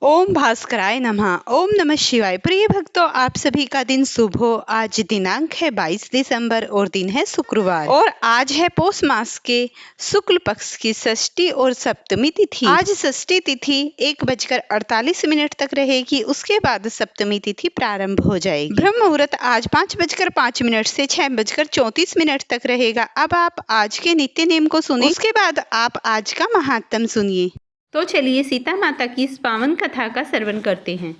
ओम भास्कराय नमः। ओम नमः शिवाय। प्रिय भक्तों, आप सभी का दिन शुभ हो। आज दिनांक है 22 दिसंबर और दिन है शुक्रवार और आज है पौष मास के शुक्ल पक्ष की षष्ठी और सप्तमी तिथि। आज षष्ठी तिथि 1:48 तक रहेगी। उसके बाद सप्तमी तिथि प्रारंभ हो जाएगी। ब्रह्म मुहूर्त आज 5:05 से 6:34 तक रहेगा। अब आप आज के नित्य नेम को सुनिए, उसके बाद आप आज का महात्म सुनिए। तो चलिए सीता माता की इस पावन कथा का श्रवण करते हैं।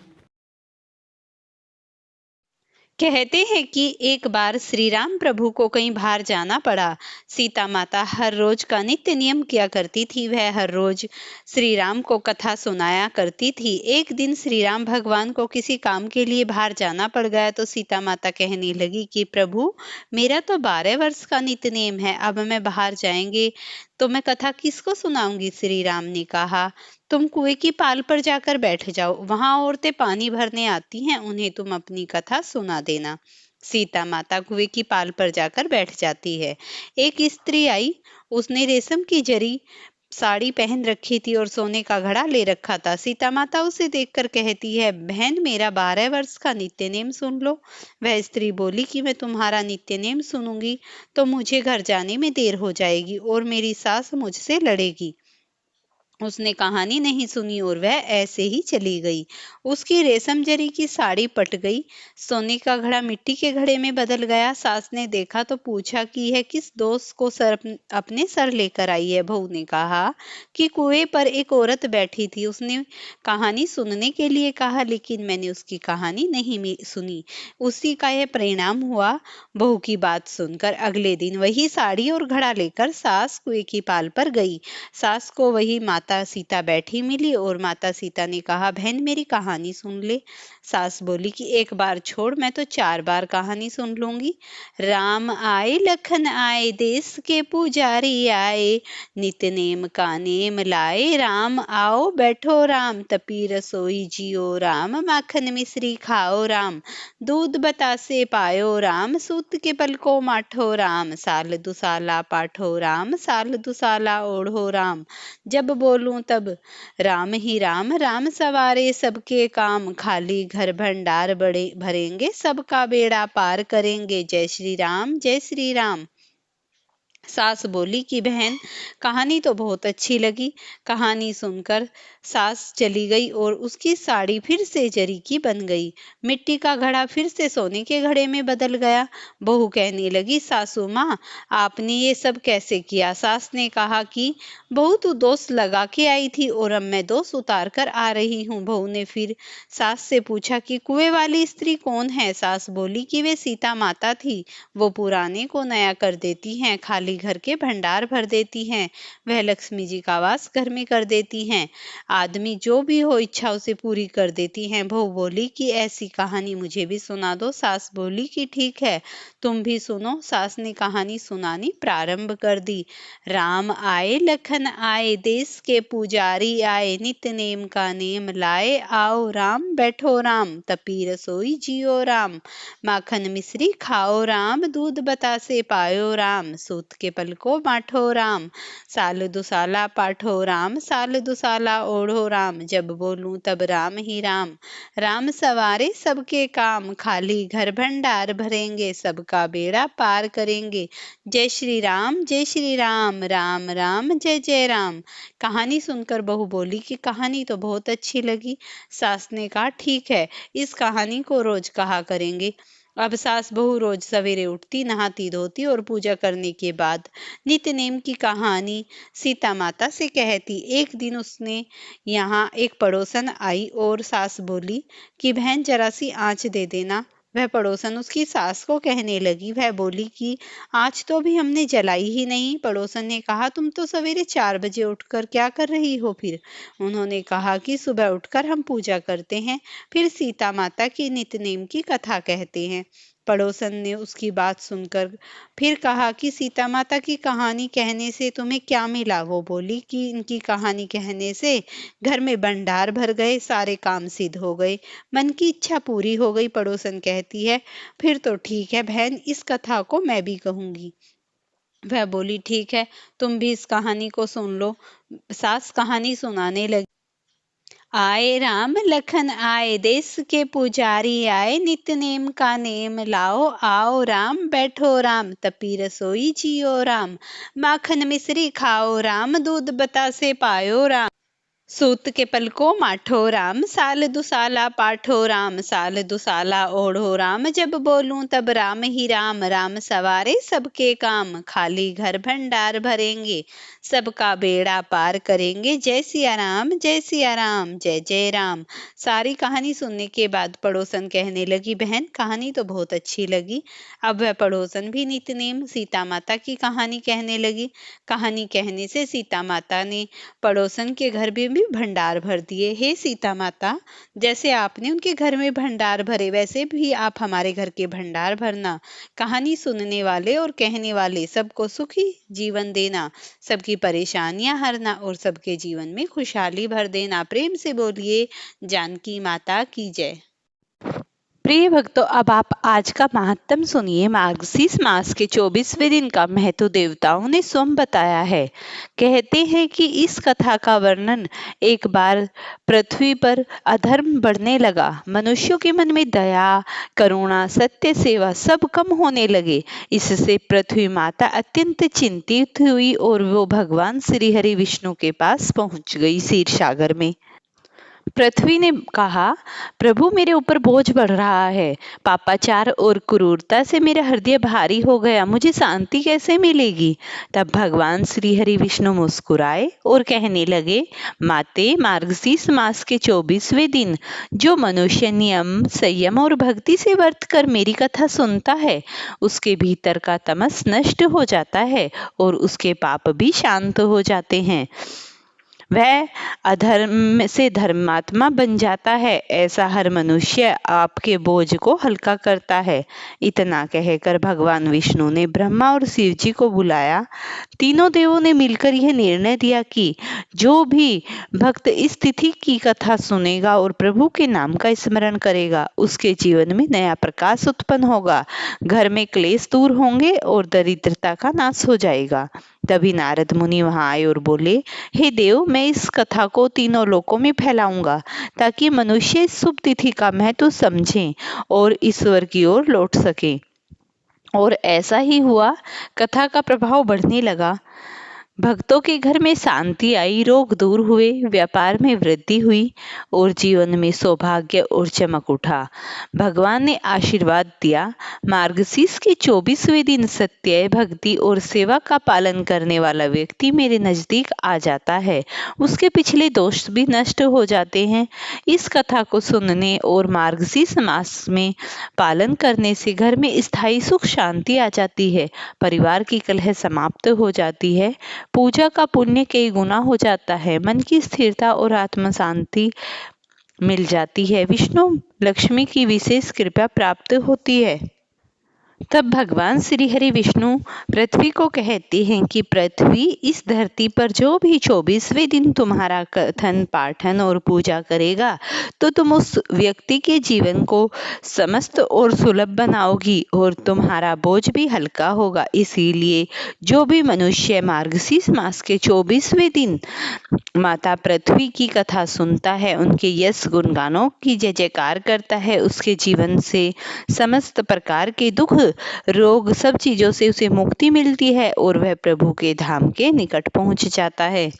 कहते हैं कि एक बार श्री राम प्रभु को कहीं बाहर जाना पड़ा। सीता माता हर रोज का नित्य नियम किया करती थी। वह हर रोज श्री राम को कथा सुनाया करती थी। एक दिन श्री राम भगवान को किसी काम के लिए बाहर जाना पड़ गया तो सीता माता कहने लगी कि प्रभु, मेरा तो 12 वर्ष का नित्य नियम है, अब मैं बाहर जाएंगे तो मैं कथा किसको सुनाऊंगी। श्री राम ने कहा, तुम कुएं की पाल पर जाकर बैठ जाओ, वहां औरतें पानी भरने आती हैं, उन्हें तुम अपनी कथा सुना देना। सीता माता कुएं की पाल पर जाकर बैठ जाती है। एक स्त्री आई, उसने रेशम की जरी साड़ी पहन रखी थी और सोने का घड़ा ले रखा था। सीता माता उसे देखकर कहती है, बहन, मेरा 12 वर्ष का नित्य नेम सुन लो। वह स्त्री बोली कि मैं तुम्हारा नित्य नेम सुनूंगी तो मुझे घर जाने में देर हो जाएगी और मेरी सास मुझसे लड़ेगी। उसने कहानी नहीं सुनी और वह ऐसे ही चली गई। उसकी रेशम जरी की साड़ी पट गई, सोने का घड़ा मिट्टी के घड़े में बदल गया। सास ने देखा तो पूछा कि यह किस दोस्त को अपने सर लेकर आई है। बहू ने कहा कि कुएं पर एक औरत बैठी थी, उसने कहानी सुनने के लिए कहा, लेकिन मैंने उसकी कहानी नहीं सुनी। उसी का यह परिणाम हुआ। बहू की बात सुनकर अगले दिन वही साड़ी और घड़ा लेकर सास कुएं की पाल पर गई। सास को वही माता सीता बैठी मिली और माता सीता ने कहा, बहन, मेरी कहानी सुन ले। सास बोली कि एक बार छोड़, मैं तो 4 बार कहानी सुन लूंगी। राम आए, लखन आए, देश के पुजारी आए, नित्य नेम का नेम लाए। राम आओ बैठो राम, तपी रसोई जियो राम, माखन मिश्री खाओ राम, दूध बतासे पायो राम, सूत के पल को माठो राम, साल दुसाला पाठो राम, साल दुसाला ओढ़ो राम, जब बोलूं तब राम ही राम, राम सवारे सबके काम, खाली घर भंडार बड़े भरेंगे, सबका बेड़ा पार करेंगे, जय श्री राम, जय श्री राम। सास बोली कि बहन, कहानी तो बहुत अच्छी लगी। कहानी सुनकर सास चली गई और उसकी साड़ी फिर से जरी की बन गई। मिट्टी का घड़ा फिर से सोने के घड़े में बदल गया। बहू कहने लगी, सासू माँ, आपने ये सब कैसे किया। सास ने कहा कि बहू, तू दोष लगा के आई थी और अब मैं दोष उतार कर आ रही हूँ। बहू ने फिर सास से पूछा कि कुएं वाली स्त्री कौन है। सास बोली कि वे सीता माता थी, वो पुराने को नया कर देती हैं, खाली घर के भंडार भर देती हैं, वह लक्ष्मी जी का वास घर में कर देती हैं, आदमी जो भी हो इच्छा उसे पूरी कर देती हैं। बहू बोली कि ऐसी कहानी मुझे भी सुना दो। सास बोली कि ठीक है, तुम भी सुनो। सास ने कहानी सुनानी प्रारंभ कर दी। राम आए, लखन आए, देश के पुजारी आए, नित्य नेम का नेम लाए। आओ राम बैठो राम, तपी रसोई जियो राम, माखन मिश्री खाओ राम, दूध बतासे पायो राम, सूत के पल को बांटो राम, साल दुसाला पाठो राम, साल दुसाला ओढ़ो राम, जब बोलूं तब राम ही राम, राम सवारे सबके काम, खाली घर भंडार भरेंगे, सबका बेड़ा पार करेंगे, जय श्री राम, जय श्री राम, राम राम जय जय राम। कहानी सुनकर बहू बोली कि कहानी तो बहुत अच्छी लगी। सास ने कहा, ठीक है, इस कहानी को रोज कहा करेंगे। अब सास बहू रोज सवेरे उठती, नहाती धोती और पूजा करने के बाद नित्य नेम की कहानी सीता माता से कहती। एक दिन उसने यहाँ एक पड़ोसन आई और सास बोली कि बहन, जरा सी आँच दे देना। वह पड़ोसन उसकी सास को कहने लगी। वह बोली कि आज तो भी हमने जलाई ही नहीं। पड़ोसन ने कहा, तुम तो सवेरे 4 बजे उठकर क्या कर रही हो फिर। उन्होंने कहा कि सुबह उठकर हम पूजा करते हैं, फिर सीता माता की नित्य नेम की कथा कहते हैं। पड़ोसन ने उसकी बात सुनकर फिर कहा कि सीता माता की कहानी कहने से तुम्हें क्या मिला। वो बोली कि इनकी कहानी कहने से घर में भंडार भर गए, सारे काम सिद्ध हो गए, मन की इच्छा पूरी हो गई। पड़ोसन कहती है, फिर तो ठीक है बहन, इस कथा को मैं भी कहूंगी। वह बोली, ठीक है, तुम भी इस कहानी को सुन लो। सास कहानी सुनाने लगी। आए राम लखन आए, देश के पुजारी आए, नित्य नेम का नेम लाओ, आओ राम बैठो राम, तपी रसोई जियो राम, माखन मिश्री खाओ राम, दूध बतासे पायो राम, सूत के पलको माठो राम, साल दुसाला पाठो राम, साल दुसाला ओढ़ो राम, जब बोलूं तब राम ही राम, राम सवारे सबके काम, खाली घर भंडार भरेंगे, सबका बेड़ा पार करेंगे, जय सिया राम जय सिया राम जय जय राम। सारी कहानी सुनने के बाद पड़ोसन कहने लगी, बहन कहानी तो बहुत अच्छी लगी। अब वह पड़ोसन भी नित्यनेम सीता माता की कहानी कहने लगी। कहानी कहने से सीता माता ने पड़ोसन के घर में भी भंडार भर दिए। हे सीता माता, जैसे आपने उनके घर में भंडार भरे, वैसे भी आप हमारे घर के भंडार भरना। कहानी सुनने वाले और कहने वाले सबको सुखी जीवन देना, सबकी परेशानियां हरना और सबके जीवन में खुशहाली भर देना। प्रेम से बोलिए जानकी माता की जय। प्रिय भक्तों, अब आप आज का महात्म सुनिए। मार्गशीर्ष मास के 24वें दिन का महत्व देवताओं ने स्वयं बताया है। कहते हैं कि इस कथा का वर्णन, एक बार पृथ्वी पर अधर्म बढ़ने लगा, मनुष्यों के मन में दया, करुणा, सत्य, सेवा सब कम होने लगे। इससे पृथ्वी माता अत्यंत चिंतित हुई और वो भगवान श्री हरि विष्णु के पास पहुंच गई क्षीर सागर में। पृथ्वी ने कहा, प्रभु मेरे ऊपर बोझ बढ़ रहा है, पापाचार और क्रूरता से मेरा हृदय भारी हो गया, मुझे शांति कैसे मिलेगी। तब भगवान श्री हरि विष्णु मुस्कुराए और कहने लगे, माते, मार्गशीर्ष मास के 24वें दिन जो मनुष्य नियम, संयम और भक्ति से वर्त कर मेरी कथा सुनता है, उसके भीतर का तमस नष्ट हो जाता है और उसके पाप भी शांत हो जाते हैं। वह अधर्म से धर्मात्मा बन जाता है। ऐसा हर मनुष्य आपके बोझ को हल्का करता है। इतना कहकर भगवान विष्णु ने ब्रह्मा और शिव जी को बुलाया। तीनों देवों ने मिलकर यह निर्णय दिया कि जो भी भक्त इस तिथि की कथा सुनेगा और प्रभु के नाम का स्मरण करेगा, उसके जीवन में नया प्रकाश उत्पन्न होगा, घर में क्लेश दूर होंगे और दरिद्रता का नाश हो जाएगा। तभी नारद मुनि वहां आए और बोले, हे देव, मैं इस कथा को तीनों लोकों में फैलाऊंगा ताकि मनुष्य इस शुभ तिथि का महत्व समझें और ईश्वर की ओर लौट सके। और ऐसा ही हुआ। कथा का प्रभाव बढ़ने लगा। भक्तों के घर में शांति आई, रोग दूर हुए, व्यापार में वृद्धि हुई और जीवन में सौभाग्य और चमक उठा। भगवान ने आशीर्वाद दिया, मार्गशीर्ष के 24वें दिन सत्य, भक्ति और सेवा का पालन करने वाला व्यक्ति मेरे नजदीक आ जाता है, उसके पिछले दोष भी नष्ट हो जाते हैं। इस कथा को सुनने और मार्गशीर्ष मास में पालन करने से घर में स्थायी सुख शांति आ जाती है, परिवार की कलह समाप्त हो जाती है, पूजा का पुण्य कई गुना हो जाता है, मन की स्थिरता और आत्म शांति मिल जाती है, विष्णु लक्ष्मी की विशेष कृपा प्राप्त होती है। तब भगवान श्री हरि विष्णु पृथ्वी को कहते हैं कि पृथ्वी, इस धरती पर जो भी 24वें दिन तुम्हारा कथन, पाठन और पूजा करेगा, तो तुम उस व्यक्ति के जीवन को समस्त और सुलभ बनाओगी और तुम्हारा बोझ भी हल्का होगा। इसीलिए जो भी मनुष्य मार्गशीर्ष मास के 24वें दिन माता पृथ्वी की कथा सुनता है, उनके यश गुणगानों की जय जयकार करता है, उसके जीवन से समस्त प्रकार के दुख, रोग, सब चीजों से उसे मुक्ति मिलती है और वह प्रभु के धाम के निकट पहुंच जाता है।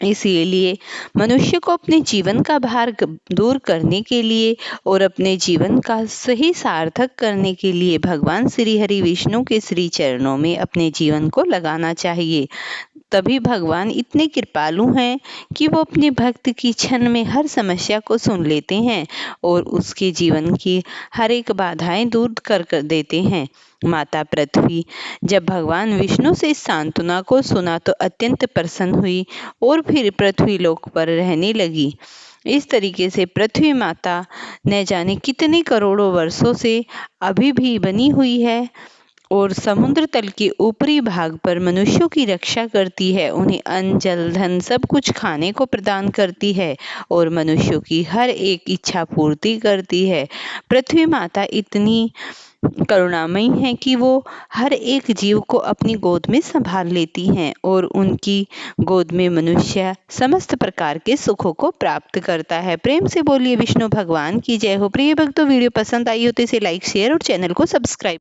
इसीलिए मनुष्य को अपने जीवन का भार दूर करने के लिए और अपने जीवन का सही सार्थक करने के लिए भगवान श्री हरि विष्णु के श्री चरणों में अपने जीवन को लगाना चाहिए। तभी भगवान इतने कृपालु हैं कि वो अपने भक्त की क्षण में हर समस्या को सुन लेते हैं और उसके जीवन की हर एक बाधाएं दूर कर देते हैं। माता पृथ्वी जब भगवान विष्णु से सांत्वना को सुना तो अत्यंत प्रसन्न हुई और फिर पृथ्वी लोक पर रहने लगी। इस तरीके से पृथ्वी माता न जाने कितने करोड़ों वर्षों से अभी भी बनी हुई है और समुद्र तल के ऊपरी भाग पर मनुष्यों की रक्षा करती है, उन्हें अन्न, जल, धन सब कुछ खाने को प्रदान करती है और मनुष्यों की हर एक इच्छा पूर्ति करती है। पृथ्वी माता इतनी करुणामयी है कि वो हर एक जीव को अपनी गोद में संभाल लेती हैं और उनकी गोद में मनुष्य समस्त प्रकार के सुखों को प्राप्त करता है। प्रेम से बोलिए विष्णु भगवान की जय हो। प्रिय भक्तों, वीडियो पसंद आई हो तो इसे लाइक, शेयर और चैनल को सब्सक्राइब